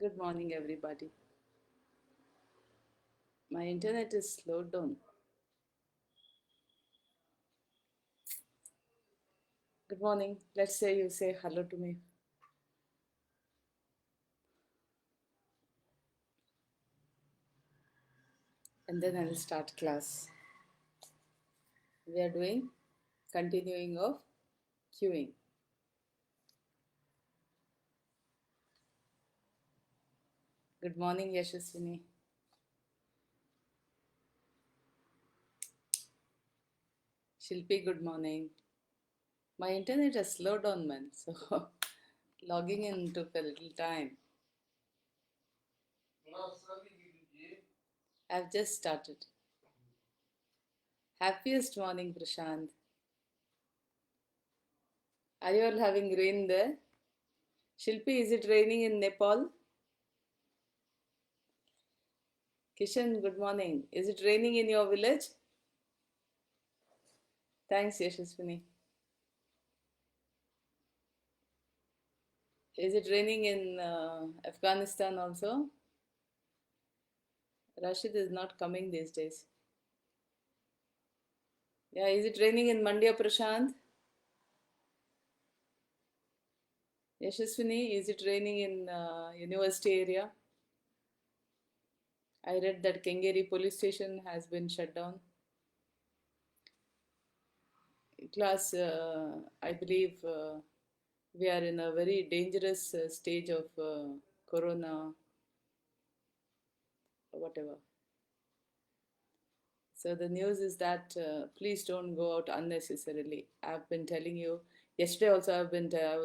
Good morning, everybody. My internet is slowed down. Good morning. Let's say you say hello to me. And then I'll start class. We are doing continuing of queuing. Good morning, Yashaswini. Shilpi, good morning. My internet has slowed down, man. So logging in took a little time. I've just started. Happiest morning, Prashant. Are you all having rain there? Shilpi, is it raining in Nepal? Kishan, good morning. Is it raining in your village? Thanks, Yashaswini. Is it raining in Afghanistan also? Rashid is not coming these days. Yeah, is it raining in Mandya, Prashant? Yashaswini, is it raining in university area? I read that Kengeri police station has been shut down. Class, I believe we are in a very dangerous stage of corona, whatever. So the news is that please don't go out unnecessarily. I've been telling you yesterday also. I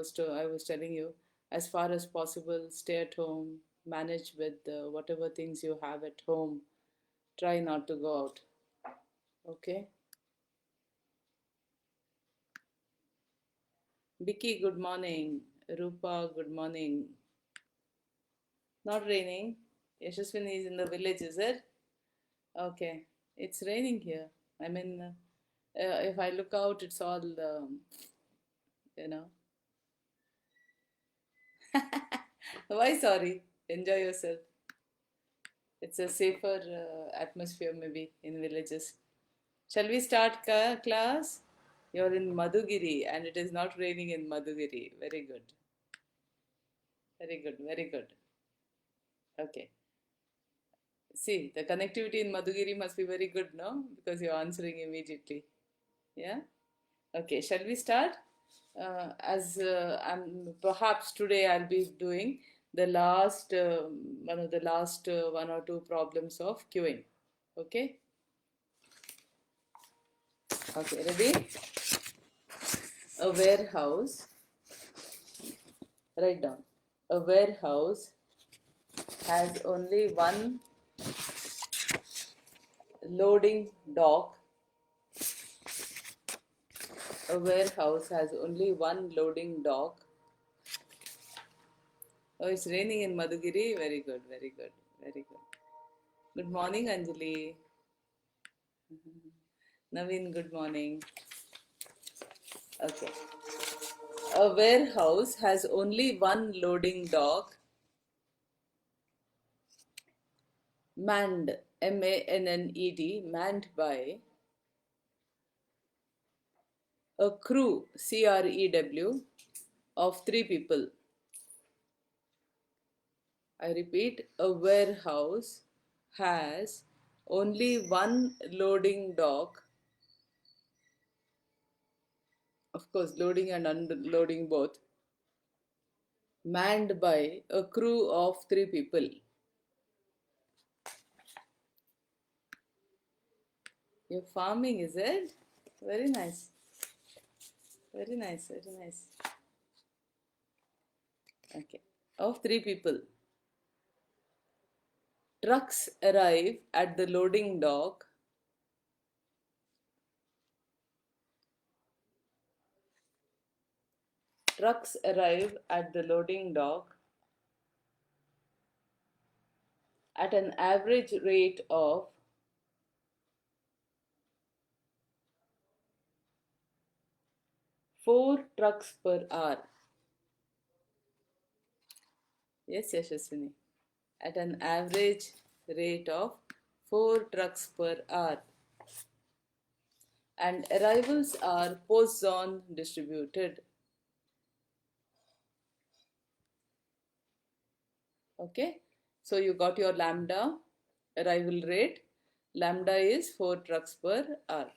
was telling you, as far as possible, stay at home, manage with whatever things you have at home. Try not to go out. Okay. Vicky, good morning. Rupa, good morning. Not raining. Yashaswini is in the village, is it? Okay. It's raining here. I mean, if I look out, it's all, you know. Why sorry? Enjoy yourself. It's a safer atmosphere maybe in villages. Shall we start class? You're in Madhugiri and it is not raining in Madhugiri. Very good. Very good. Very good. Okay. See, the connectivity in Madhugiri must be very good, no? Because you're answering immediately. Yeah? Okay, shall we start? As I'm perhaps today I'll be doing the last one of the last one or two problems of queuing. Okay. Okay, ready? A warehouse. Write down. A warehouse has only one loading dock. A warehouse has only one loading dock. Oh, it's raining in Madhugiri. Very good, very good, very good. Good morning, Anjali. Naveen, good morning. Okay. A warehouse has only one loading dock, manned, M-A-N-N-E-D, manned by a crew, C-R-E-W, of 3 people. I repeat, a warehouse has only one loading dock, of course, loading and unloading both, manned by a crew of 3 people. You're farming, is it? Very nice. Very nice, very nice. Okay. Of 3 people. Trucks arrive at the loading dock. Trucks arrive at the loading dock at an average rate of 4 trucks per hour. Yes, Yashaswini. at an average rate of 4 trucks per hour, and arrivals are post-zone distributed. Okay, so you got your lambda arrival rate. Lambda is 4 trucks per hour.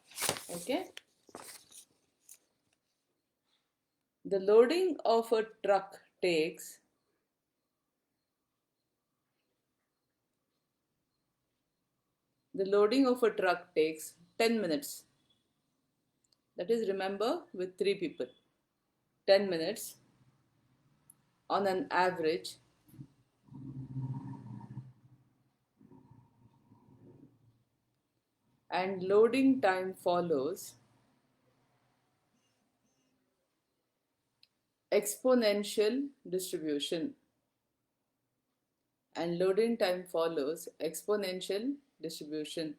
Okay, the loading of a truck takes the loading of a truck takes 10 minutes. That is, remember, with 3 people, 10 minutes on an average, and loading time follows exponential distribution. And loading time follows exponential distribution.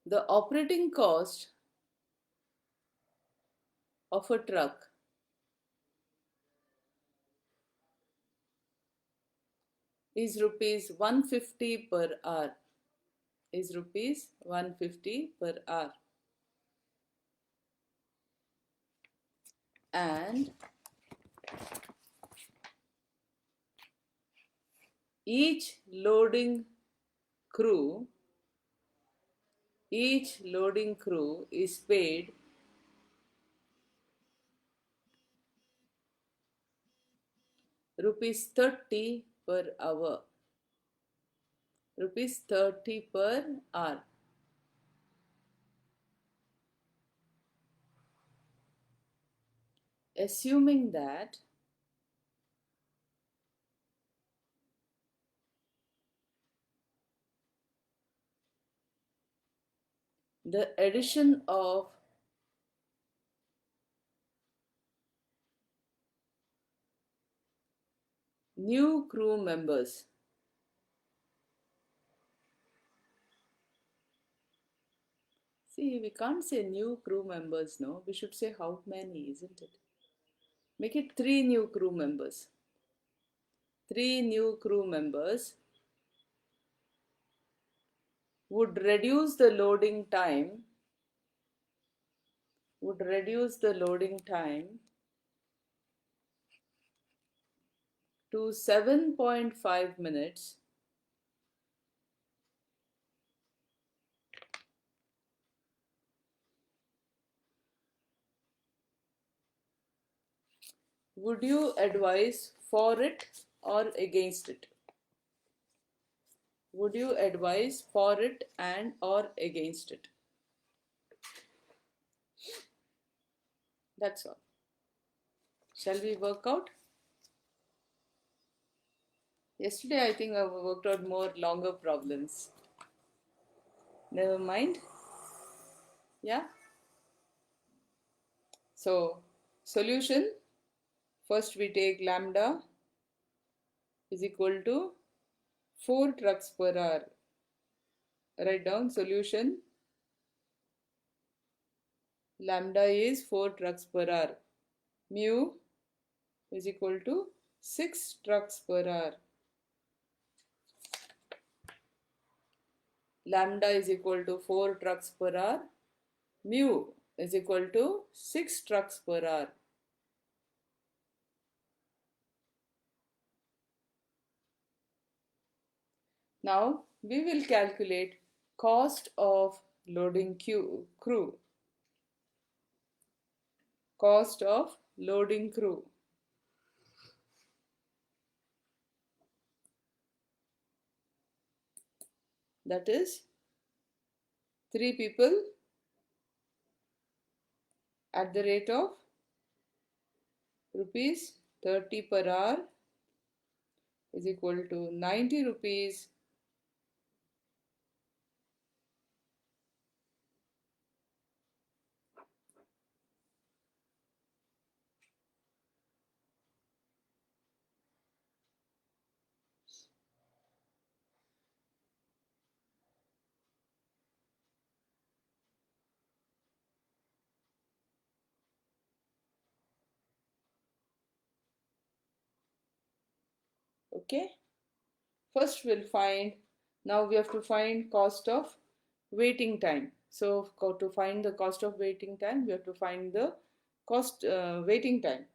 The operating cost of a truck is rupees 150 per hour. Is rupees 150 per hour. And each loading crew is paid rupees 30 per hour. Rupees 30 per hour. Assuming that the addition of new crew members see, we can't say new crew members, no. We should say how many, isn't it? Make it 3 new crew members. 3 new crew members would reduce the loading time to 7.5 minutes Would you advise for it or against it? Would you advise for it and or against it? That's all. Shall we work out? Yesterday I think I worked out more longer problems. Never mind. Yeah. So solution, first we take lambda is equal to 4 trucks per hour. Write down solution. Lambda is 4 trucks per hour. Mu is equal to 6 trucks per hour. Lambda is equal to 4 trucks per hour. Mu is equal to 6 trucks per hour. Now we will calculate cost of loading crew. Cost of loading crew. That is 3 people at the rate of rupees 30 per hour is equal to 90 rupees Okay, first we'll find, now we have to find cost of waiting time. So to find the cost of waiting time, we have to find the cost waiting time.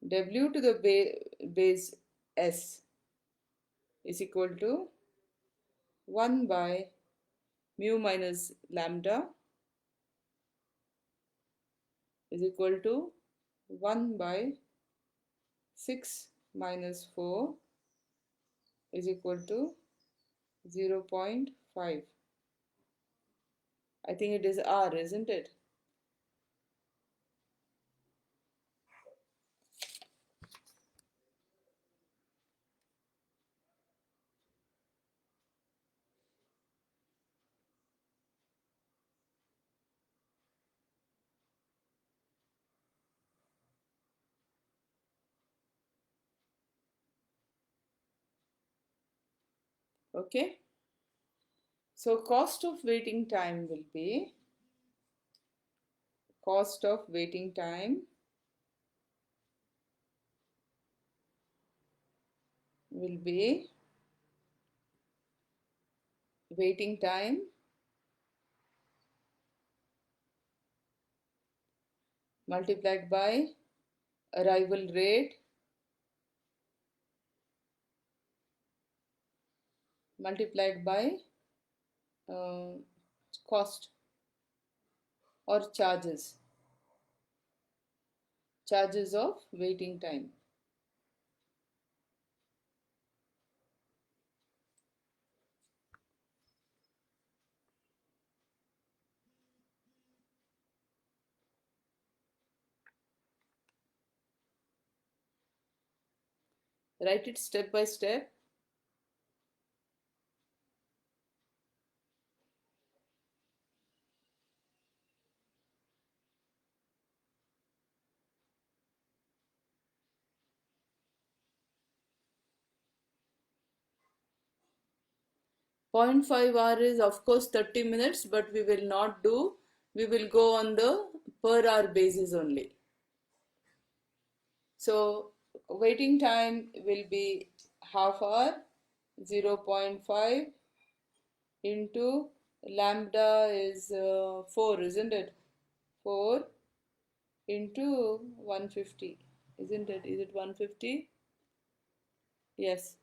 W to the base S is equal to 1 by mu minus lambda is equal to 1 by 6 minus 4 is equal to 0.5. I think it is R, isn't it? Okay. So cost of waiting time will be, cost of waiting time will be waiting time multiplied by arrival rate multiplied by uh, cost or charges of waiting time. Write it step by step. Point 0.5 hour is of course 30 minutes, but we will not do, we will go on the per hour basis only. So waiting time will be half hour, 0.5 into lambda is 4, isn't it? 4 into 150, isn't it? Is it 150? Yes,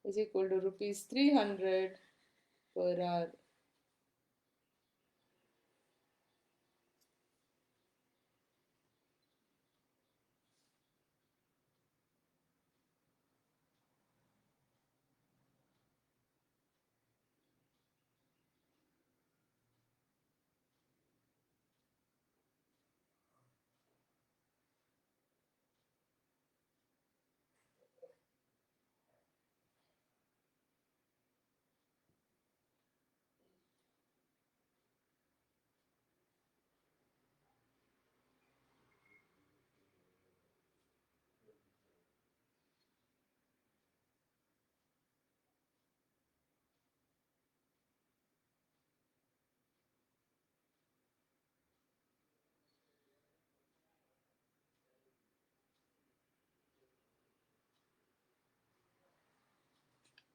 is equal to rupees 300 per hour.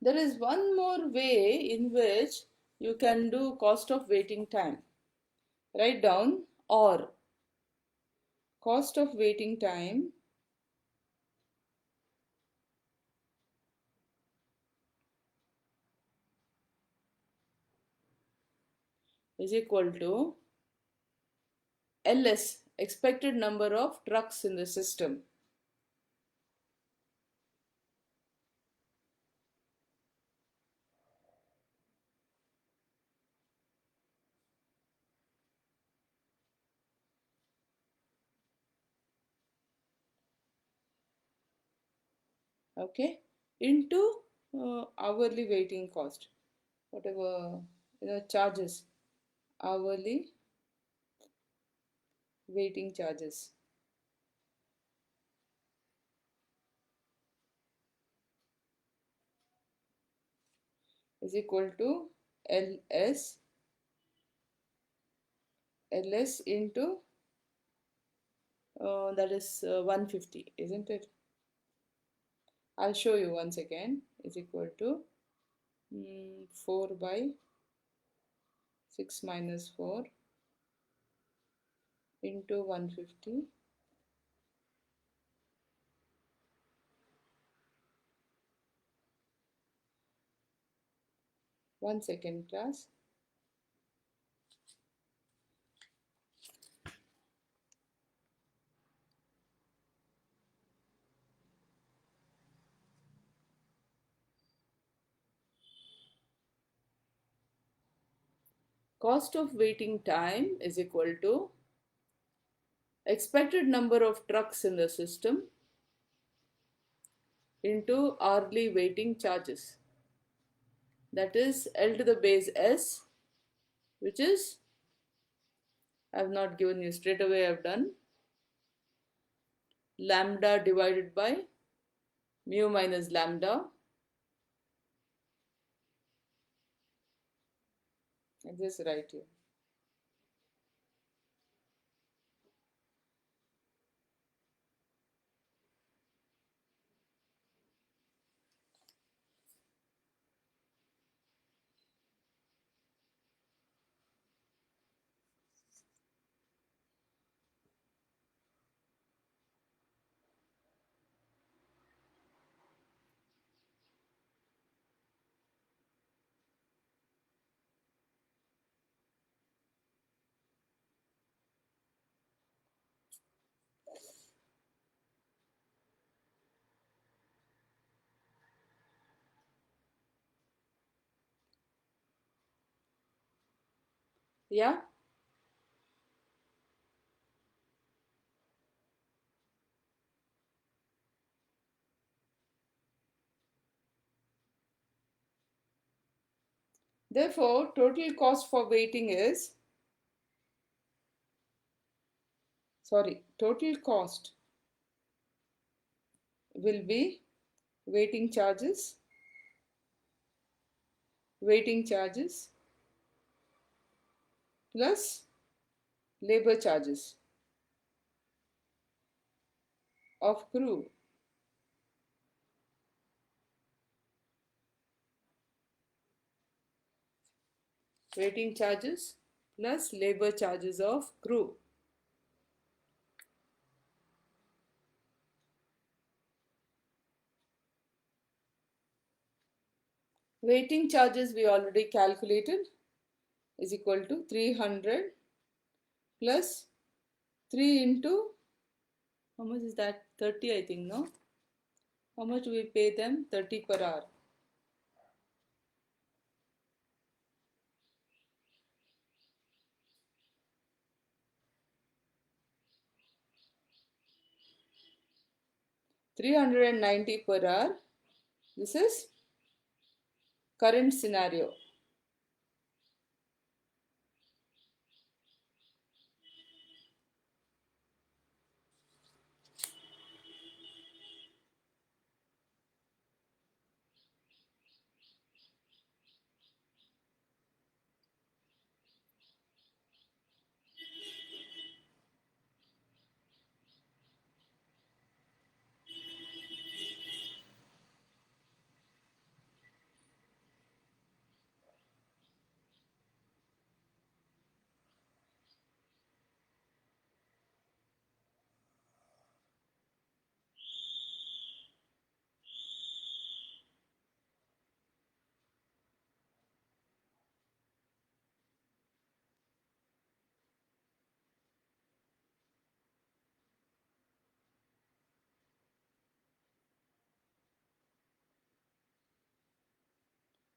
There is one more way in which you can do cost of waiting time. Write down, or cost of waiting time is equal to LS, expected number of trucks in the system. Okay, into hourly waiting cost, whatever, charges, hourly waiting charges is equal to LS into That is 150, isn't it? I'll show you once again. Is equal to 4 by 6 minus 4 into 150. One second, class. Cost of waiting time is equal to expected number of trucks in the system into hourly waiting charges. That is L to the base S, which is, I have not given you straight away, I have done lambda divided by mu minus lambda. I just write here. Yeah? Therefore, total cost for waiting is, total cost will be waiting charges plus labor charges of crew. Waiting charges plus labor charges of crew. Waiting charges we already calculated is equal to 300 plus 3 into, how much is that? 30, I think, no? How much do we pay them? 30 per hour. $390 per hour. This is current scenario.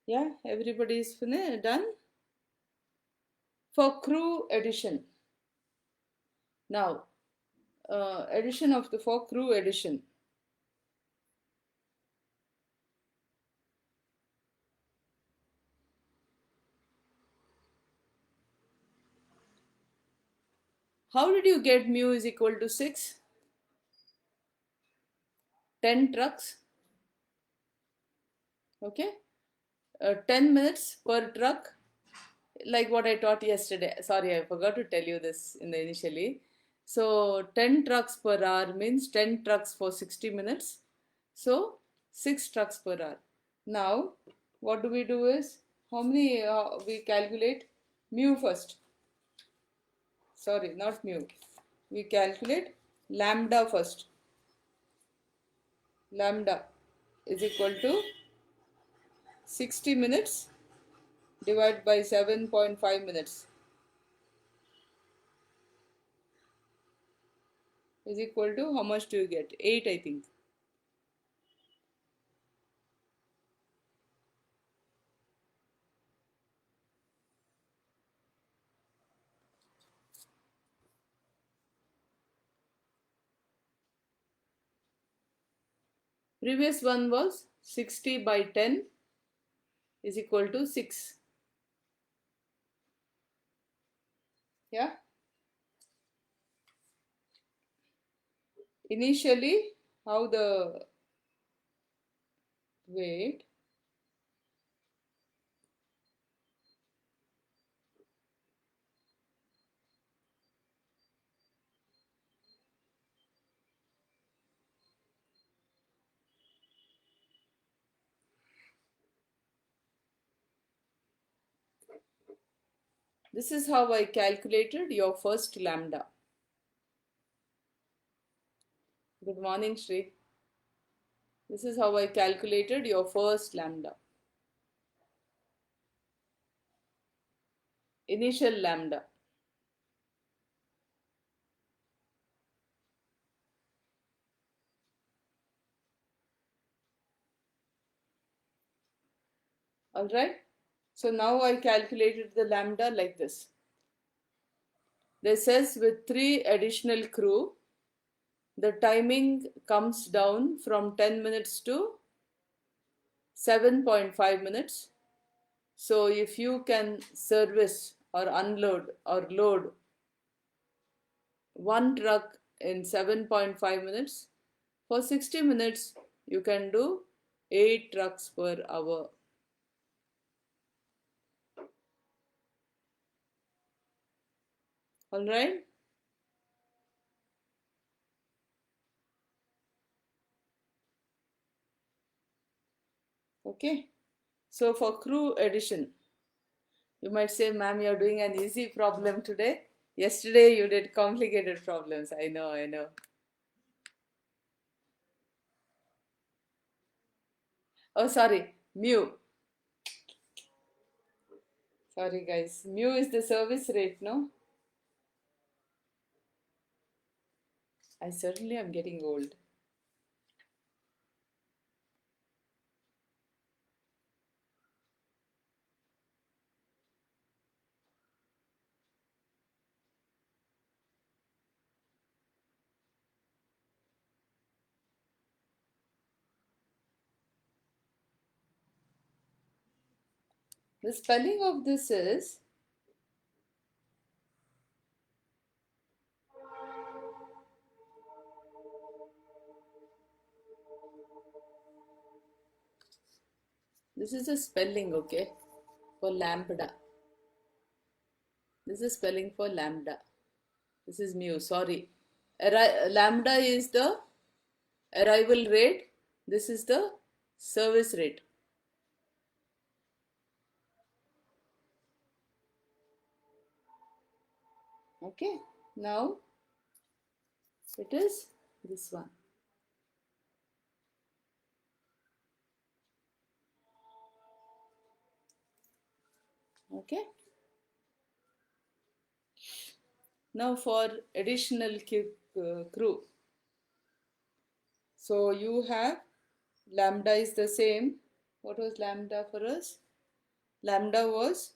Yeah, everybody is done. For crew addition. Now, addition of the for crew addition. How did you get mu is equal to 6? 10 trucks. Okay. 10 minutes per truck, like what I taught yesterday. Sorry, I forgot to tell you this in the initially. So 10 trucks per hour means 10 trucks for 60 minutes. So 6 trucks per hour. Now what do we do is, how many we calculate mu first. Sorry, not mu. We calculate lambda first. Lambda is equal to 60 minutes divided by 7.5 minutes is equal to, how much do you get? 8, I think. Previous one was 60 by 10 is equal to 6. Yeah. Initially, how the, wait, this is how I calculated your first lambda. Good morning, Shri. This is how I calculated your first lambda. Initial lambda. Alright. So now I calculated the lambda like this. This says with 3 additional crew, the timing comes down from 10 minutes to 7.5 minutes. So if you can service or unload or load one truck in 7.5 minutes, for 60 minutes you can do 8 trucks per hour. Alright? Okay. So for crew addition, you might say, ma'am, you're doing an easy problem today. Yesterday you did complicated problems. I know, I know. Oh, sorry, mu. Sorry, guys. Mu is the service rate, no? I certainly am getting old. The spelling of this is this is a spelling, okay, for lambda. This is spelling for lambda. This is mu, sorry. Lambda is the arrival rate. This is the service rate. Okay, now it is this one. Okay. Now for additional crew. So you have lambda is the same. What was lambda for us? Lambda was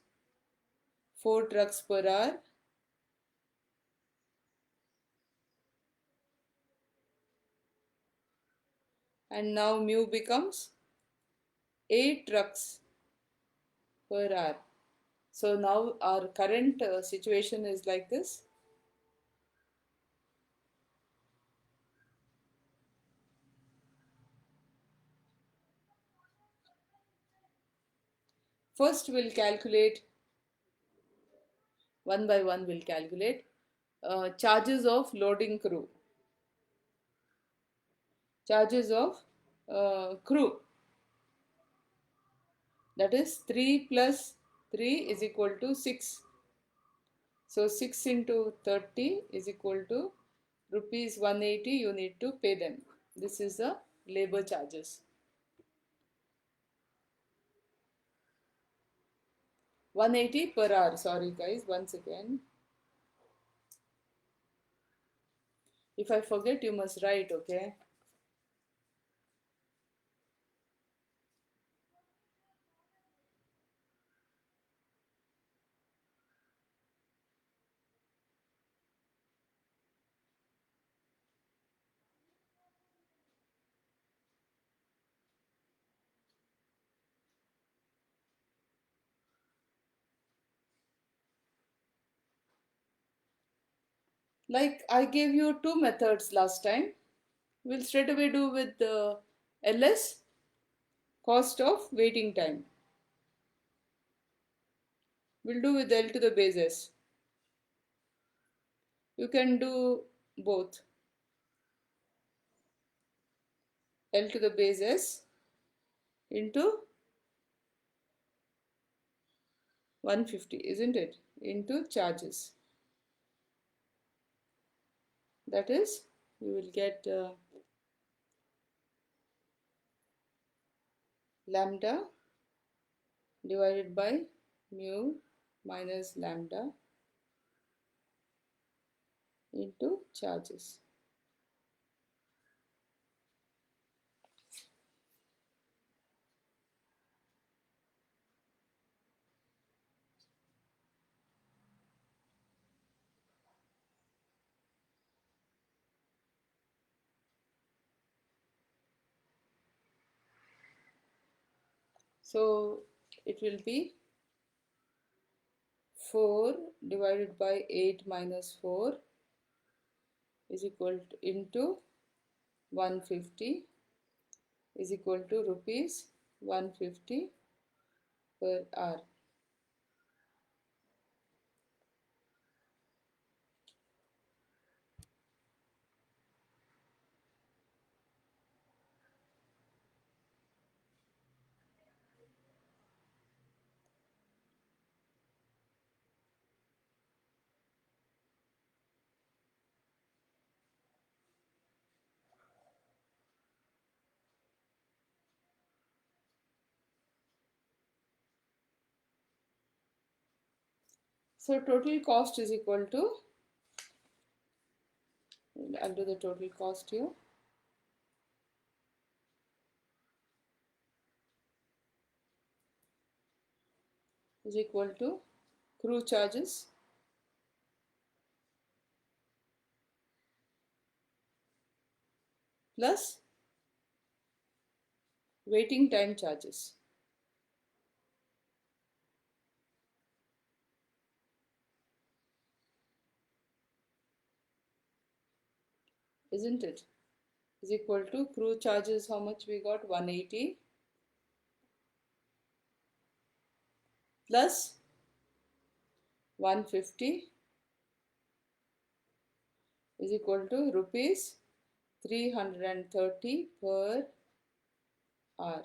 4 trucks per hour. And now mu becomes 8 trucks per hour. So now our current situation is like this. First we'll calculate, one by one we'll calculate. charges of loading crew. Charges of crew. That is 3 plus 3 is equal to 6. So 6 into 30 is equal to rupees 180 you need to pay them. This is the labor charges. 180 per hour. Sorry guys, once again. If I forget, you must write, okay? Like I gave you two methods last time. We'll straight away do with the LS, cost of waiting time. We'll do with L to the base S. You can do both. L to the base S into 150, isn't it? Into charges. That is, you will get lambda divided by mu minus lambda into charges. So it will be 4 divided by 8 minus 4 is equal to into 150 is equal to rupees 150 per hour. So total cost is equal to, I'll do the total cost here, is equal to crew charges plus waiting time charges. Isn't it? Is equal to crew charges, how much we got? 180 plus 150 is equal to rupees 330 per hour.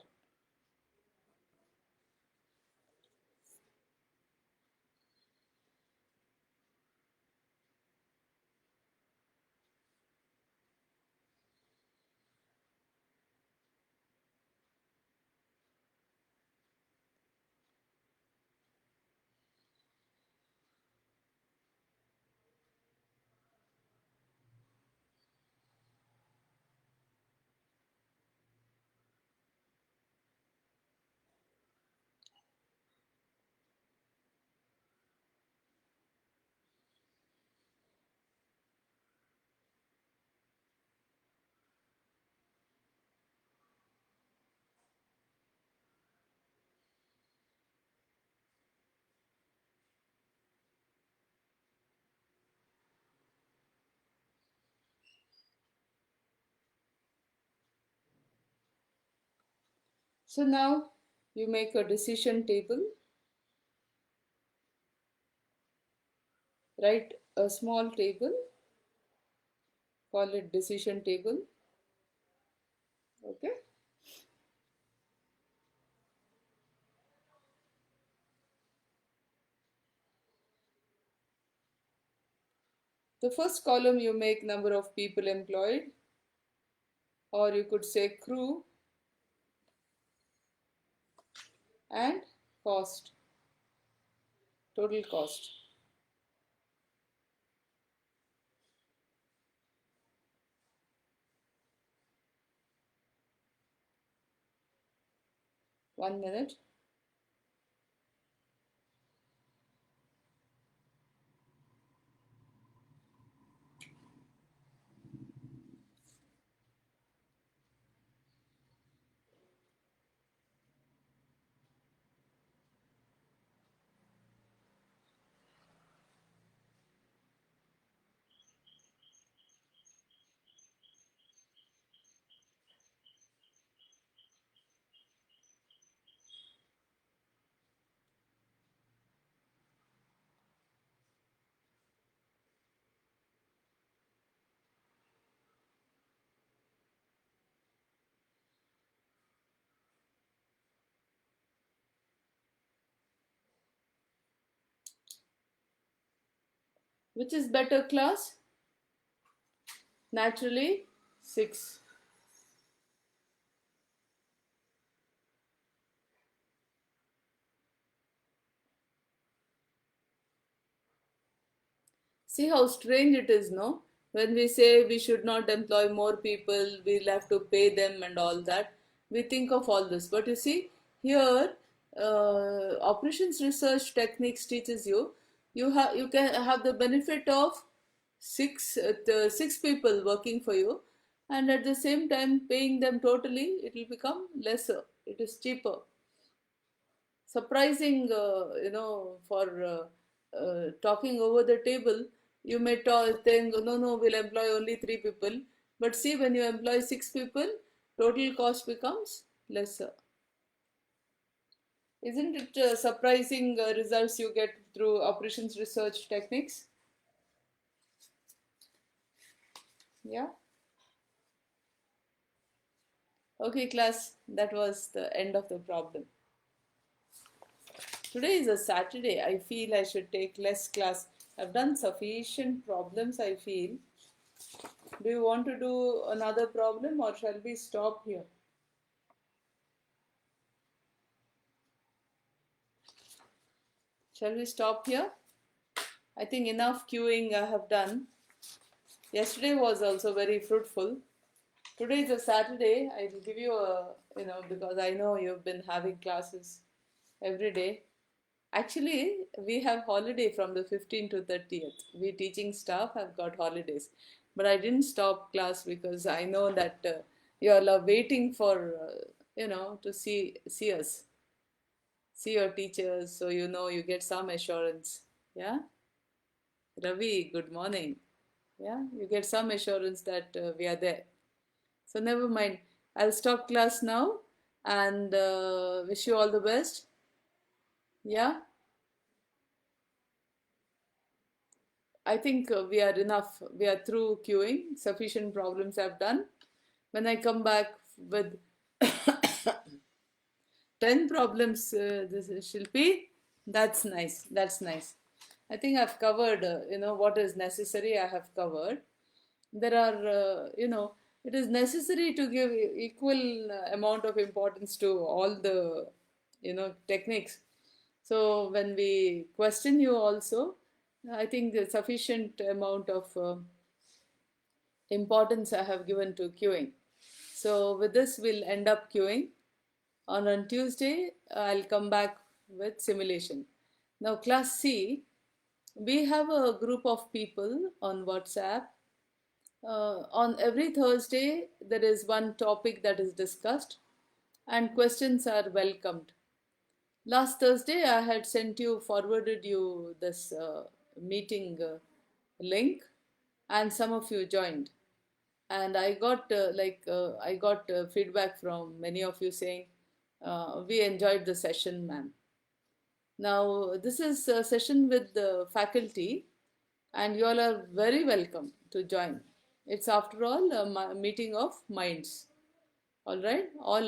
So now you make a decision table. Write a small table, call it decision table. Okay. The first column you make number of people employed, or you could say crew, and cost, total cost. One minute. Which is better class? Naturally, 6. See how strange it is, no? When we say we should not employ more people, we'll have to pay them and all that. We think of all this. But you see, here, operations research techniques teaches you, you can have the benefit of six people working for you, and at the same time paying them totally, it will become lesser. It is cheaper. Surprising, for talking over the table, you may think, no, no, we'll employ only 3 people. But see, when you employ 6 people, total cost becomes lesser. Isn't it surprising results you get through operations research techniques? Yeah. Okay, class, that was the end of the problem. Today is a Saturday. I feel I should take less class. I've done sufficient problems, I feel. Do you want to do another problem, or shall we stop here? Shall we stop here? I think enough queuing I have done. Yesterday was also very fruitful. Today is a Saturday. I will give you a, because I know you've been having classes every day. Actually, we have holiday from the 15th to 30th. We teaching staff have got holidays. But I didn't stop class because I know that you all are waiting for, to see us, see your teachers, so you get some assurance. Yeah? Ravi, good morning. Yeah? You get some assurance that we are there. So never mind. I'll stop class now and wish you all the best. Yeah? I think we are enough. We are through queuing. Sufficient problems I've done. When I come back with 10 problems, this is Shilpi. That's nice. That's nice. I think I've covered, what is necessary, I have covered. There are, it is necessary to give equal amount of importance to all the, techniques. So when we question you also, I think the sufficient amount of importance I have given to queuing. So with this, we'll end up queuing. On Tuesday, I'll come back with simulation. Now, class C, we have a group of people on WhatsApp. On every Thursday, there is one topic that is discussed, and questions are welcomed. Last Thursday, I had forwarded you this meeting link, and some of you joined. And I got feedback from many of you saying we enjoyed the session, ma'am. Now this is a session with the faculty, and you all are very welcome to join. It's after all a meeting of minds. All right, all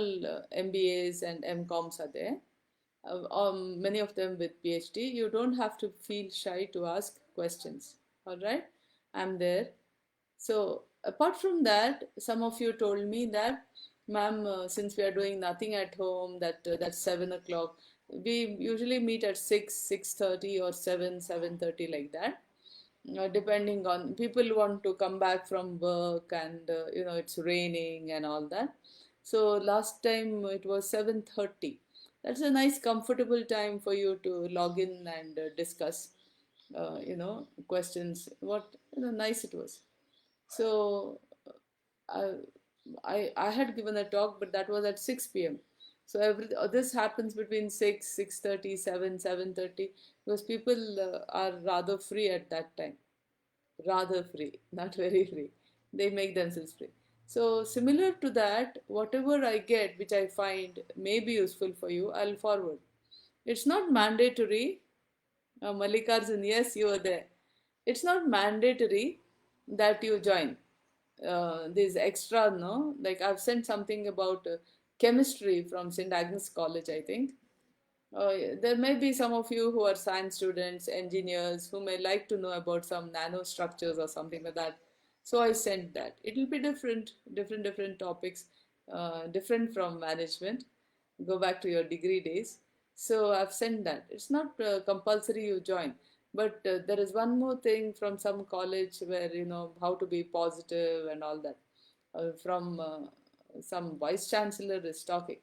MBAs and MComs are there. Many of them with PhD. You don't have to feel shy to ask questions. All right, I'm there. So apart from that, some of you told me that, ma'am, since we are doing nothing at home, that's 7 o'clock. We usually meet at 6:30 or 7:30 like that. Depending on people want to come back from work and it's raining and all that. So last time it was 7:30. That's a nice comfortable time for you to log in and discuss questions. What nice it was. So I, I had given a talk, but that was at 6 p.m. So this happens between 6:30, 7:30, because people are rather free at that time. Rather free, not very free. They make themselves free. So similar to that, whatever I get, which I find may be useful for you, I'll forward. It's not mandatory. Mallikarjun, yes, you are there. It's not mandatory that you join this extra, no? Like I've sent something about chemistry from St. Agnes College, I think. There may be some of you who are science students, engineers, who may like to know about some nanostructures or something like that. So I sent that. It will be different topics, different from management. Go back to your degree days. So I've sent that. It's not compulsory you join, but there is one more thing from some college where how to be positive and all that. From some vice chancellor is talking.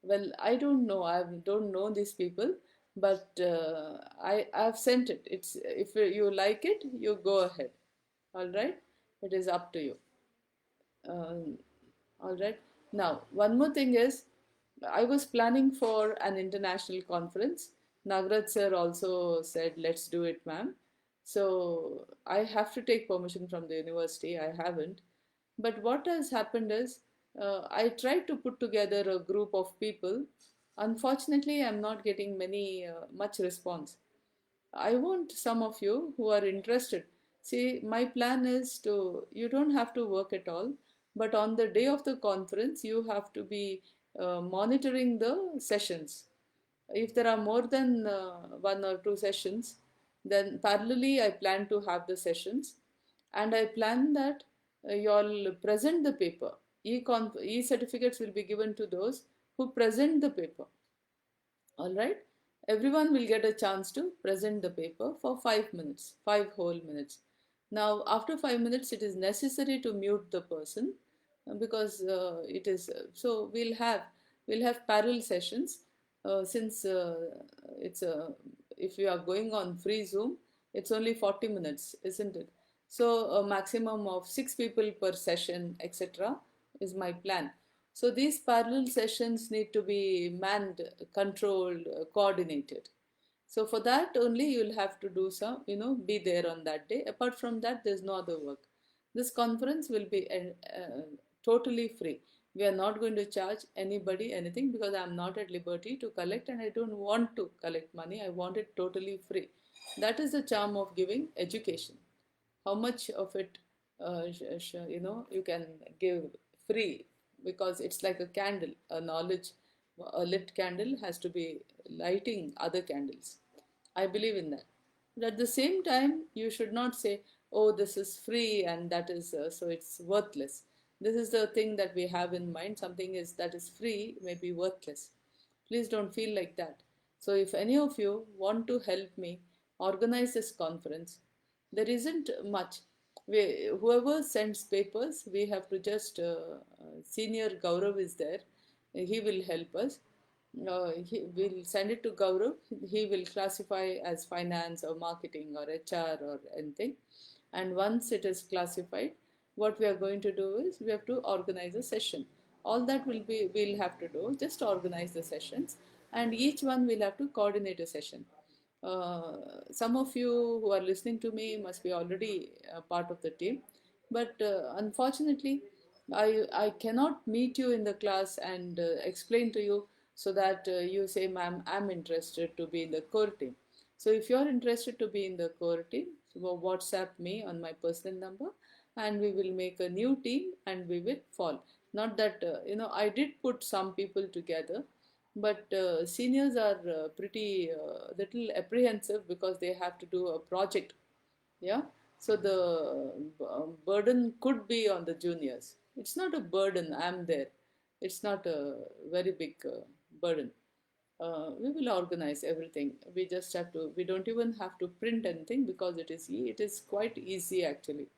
Well, I don't know. I don't know these people, but I've sent it. It's if you like it, you go ahead. All right, it is up to you. Um, all right. Now, one more thing is, I was planning for an international conference. Nagraj sir also said, "Let's do it, ma'am." So I have to take permission from the university. I haven't. But what has happened is, I tried to put together a group of people. Unfortunately, I'm not getting much response. I want some of you who are interested. See, my plan is you don't have to work at all, but on the day of the conference, you have to be monitoring the sessions. If there are more than one or two sessions, then parallelly I plan to have the sessions, and I plan that you all present the paper. E certificates will be given to those who present the paper. All right, everyone will get a chance to present the paper for 5 minutes, 5 whole minutes. Now, after 5 minutes, it is necessary to mute the person because it is so we'll have parallel sessions since it's a if you are going on free Zoom, it's only 40 minutes, isn't it? So a maximum of 6 people per session, etc., is my plan. So these parallel sessions need to be manned, controlled, coordinated. So for that only you'll have to do some, be there on that day. Apart from that, there's no other work. This conference will be totally free. We are not going to charge anybody anything because I'm not at liberty to collect and I don't want to collect money. I want it totally free. That is the charm of giving education. How much of it you can give free, because it's like a candle. A lit candle has to be lighting other candles. I believe in that. But at the same time, you should not say, oh, this is free and that is so it's worthless. This is the thing that we have in mind. Something is that is free may be worthless. Please don't feel like that. So if any of you want to help me organize this conference, there isn't much. Whoever sends papers, we have to just senior Gaurav is there. He will help us. He will send it to Gaurav. He will classify as finance or marketing or HR or anything. And once it is classified, what we are going to do is we have to organize a session. All that we'll have to do, just organize the sessions, and each one will have to coordinate a session. Some of you who are listening to me must be already part of the team, but unfortunately, I cannot meet you in the class and explain to you so that you say, ma'am, I'm interested to be in the core team. So if you're interested to be in the core team, so WhatsApp me on my personal number, and we will make a new team and we will fall. Not that, I did put some people together, but seniors are pretty little apprehensive because they have to do a project. Yeah. So the burden could be on the juniors. It's not a burden. I'm there. It's not a very big burden. We will organize everything. We just have to. We don't even have to print anything because it is quite easy actually,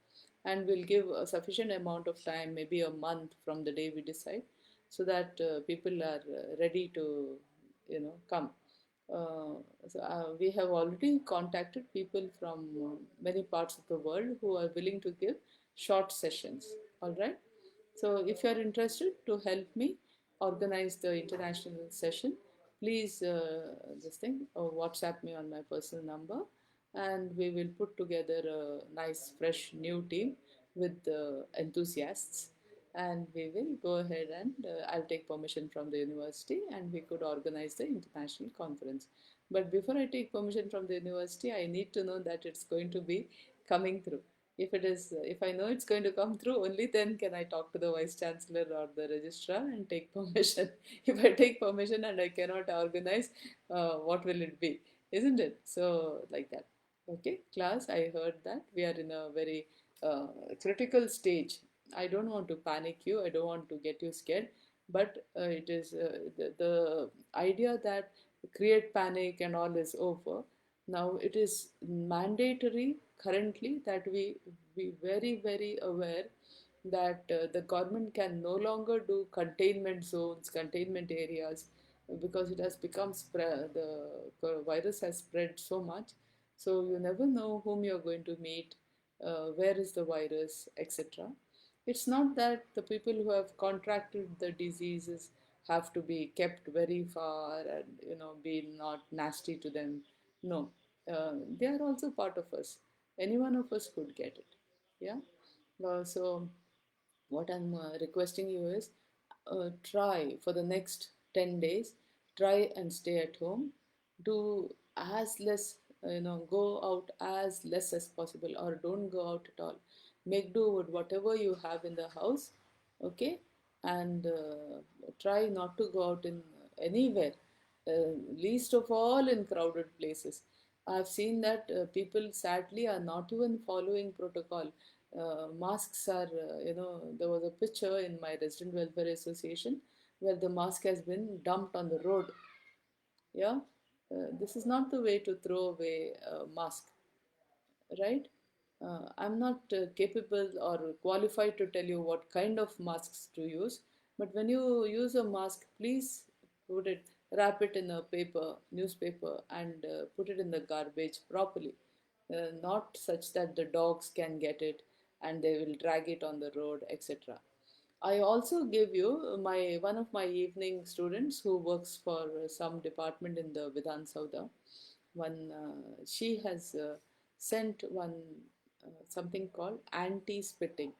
and we'll give a sufficient amount of time, maybe a month from the day we decide, so that people are ready to come. We have already contacted people from many parts of the world who are willing to give short sessions. All right. So if you are interested to help me organize the international session, please WhatsApp me on my personal number, and we will put together a nice, fresh, new team with enthusiasts, and we will go ahead and I'll take permission from the university and we could organize the international conference. But before I take permission from the university, I need to know that it's going to be coming through. If I know it's going to come through, only then can I talk to the vice chancellor or the registrar and take permission. If I take permission and I cannot organize, what will it be? Isn't it? So, like that. Okay, class, I heard that we are in a very critical stage. I don't want to panic you, I don't want to get you scared, but it is the idea that create panic and all is over. Now it is mandatory currently that we be very, very aware that the government can no longer do containment zones, containment areas, because it has become spread. The virus has spread so much, so you never know whom you're going to meet, where is the virus, etc. It's not that the people who have contracted the diseases have to be kept very far and be not nasty to them. No, they are also part of us. Any one of us could get it. Yeah. So what I'm requesting you is try for the next 10 days, try and stay at home, do as less, go out as less as possible, or don't go out at all. Make do with whatever you have in the house, okay? And try not to go out in anywhere, least of all in crowded places. I've seen that people sadly are not even following protocol. Masks are, there was a picture in my Resident Welfare Association where the mask has been dumped on the road. Yeah, this is not the way to throw away a mask, right? I'm not capable or qualified to tell you what kind of masks to use, but when you use a mask, please wrap it in a newspaper, and put it in the garbage properly, not such that the dogs can get it and they will drag it on the road, etc. I also gave you my one of my evening students who works for some department in the Vidhan Sauda. She has sent one something called anti-spitting.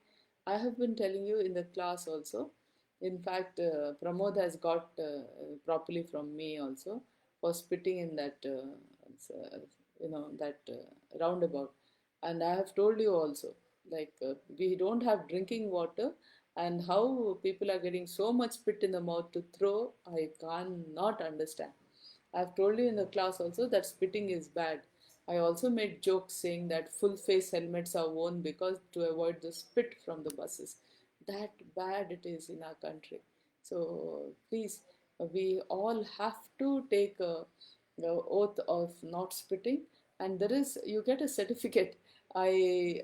I have been telling you in the class also. In fact, Pramod has got properly from me also for spitting in that roundabout, and I have told you also, like, we don't have drinking water, and how people are getting so much spit in the mouth to throw, I cannot understand. I've told you in the class also that spitting is bad. I also made jokes saying that full face helmets are worn because to avoid the spit from the buses. That bad it is in our country. So please, we all have to take a oath of not spitting, and there is you get a certificate. I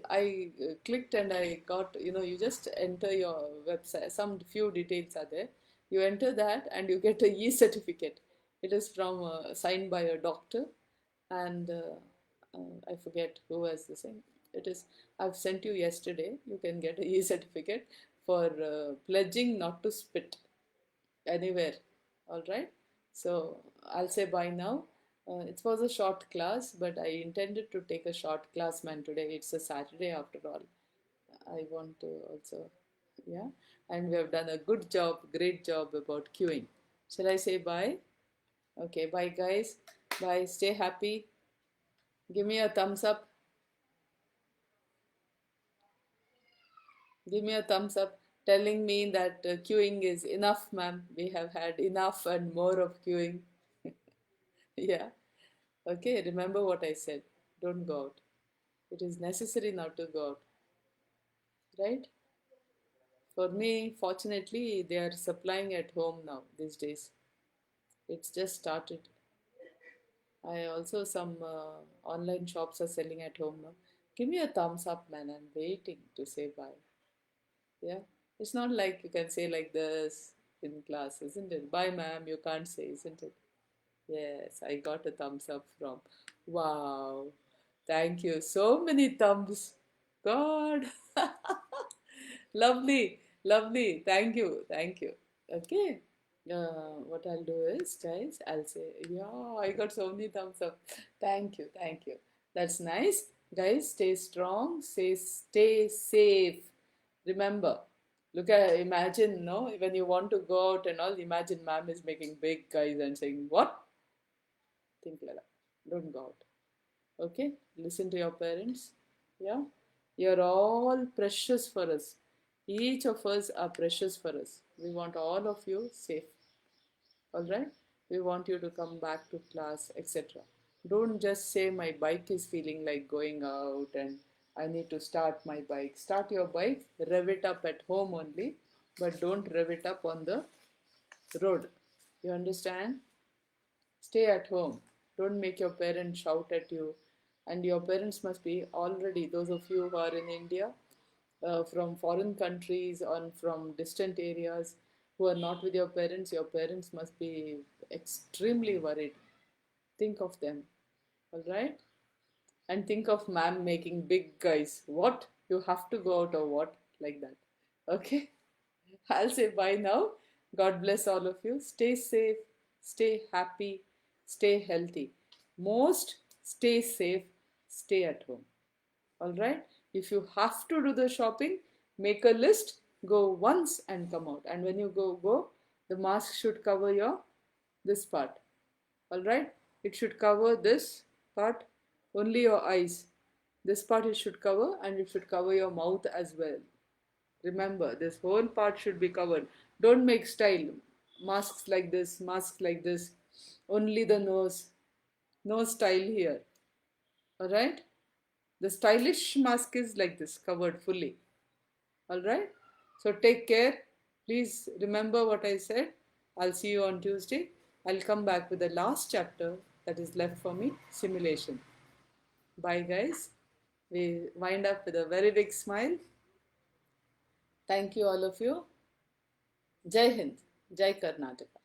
clicked and I got, you just enter your website. Some few details are there. You enter that and you get a e-certificate. It is from signed by a doctor, and I forget who has the same. It is I've sent you yesterday. You can get a e-certificate for pledging not to spit anywhere. All right. So I'll say bye now. It was a short class, but I intended to take a short class, man. Today it's a Saturday after all. I want to also, yeah. And we have done a good job, great job about queuing. Shall I say bye? Okay, bye guys. Bye. Stay happy. Give me a thumbs up. Give me a thumbs up telling me that queuing is enough, ma'am. We have had enough and more of queuing. Yeah. Okay, remember what I said. Don't go out. It is necessary not to go out. Right? For me, fortunately, they are supplying at home now these days. It's just started. I also some online shops are selling at home now. Give me a thumbs up, man. I'm waiting to say bye. Yeah. It's not like you can say like this in class, isn't it? Bye, ma'am. You can't say, isn't it? Yes, I got a thumbs up from. Wow. Thank you. So many thumbs. God. Lovely. Lovely. Thank you. Thank you. Okay. What I'll do is, guys, I'll say, yeah, I got so many thumbs up. Thank you. Thank you. That's nice. Guys, stay strong. Stay safe. Remember, look at, imagine, no, when you want to go out and all, imagine ma'am is making big guys and saying, what? Think like that. Don't go out. Okay? Listen to your parents. Yeah? You're all precious for us. Each of us are precious for us. We want all of you safe. Alright? We want you to come back to class, etc. Don't just say my bike is feeling like going out and I need to start my bike. Start your bike, rev it up at home only, but don't rev it up on the road. You understand? Stay at home. Don't make your parents shout at you. And your parents must be already, those of you who are in India, from foreign countries or from distant areas who are not with your parents must be extremely worried. Think of them, all right? And think of ma'am making big guys. What? You have to go out or what? Like that. Okay? I'll say bye now. God bless all of you. Stay safe, stay happy, stay healthy. Most stay safe, stay at home. All right? If you have to do the shopping, make a list, go once and come out. And when you go, the mask should cover your this part. All right? It should cover this part, only your eyes. This part it should cover and it should cover your mouth as well. Remember, this whole part should be covered. Don't make style. Masks like this. Only the nose. No style here. Alright? The stylish mask is like this, covered fully. Alright? So take care. Please remember what I said. I'll see you on Tuesday. I'll come back with the last chapter that is left for me, simulation. Bye, guys. We wind up with a very big smile. Thank you, all of you. Jai Hind, Jai Karnataka.